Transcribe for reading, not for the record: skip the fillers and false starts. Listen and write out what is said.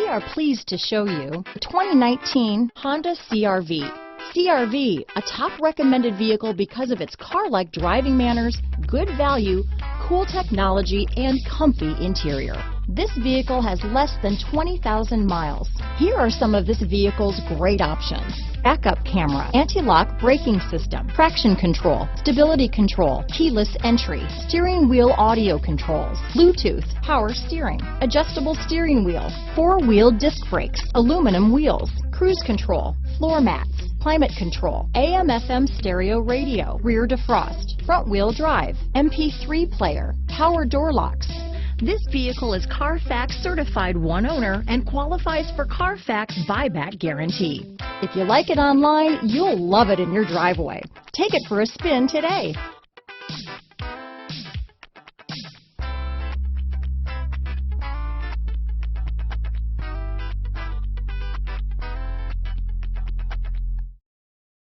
are pleased to show you the 2019 Honda CR-V. CR-V, a top recommended vehicle because of its car-like driving manners, good value, cool technology, and comfy interior. This vehicle has less than 20,000 miles. Here are some of this vehicle's great options: backup camera, anti-lock braking system, traction control, stability control, keyless entry, steering wheel audio controls, Bluetooth, power steering, adjustable steering wheel, four-wheel disc brakes, aluminum wheels, cruise control, floor mats, climate control, AM/FM stereo radio, rear defrost, front wheel drive, MP3 player, power door locks. This vehicle is CARFAX certified one owner and qualifies for CARFAX buyback guarantee. If you like it online, you'll love it in your driveway. Take it for a spin today.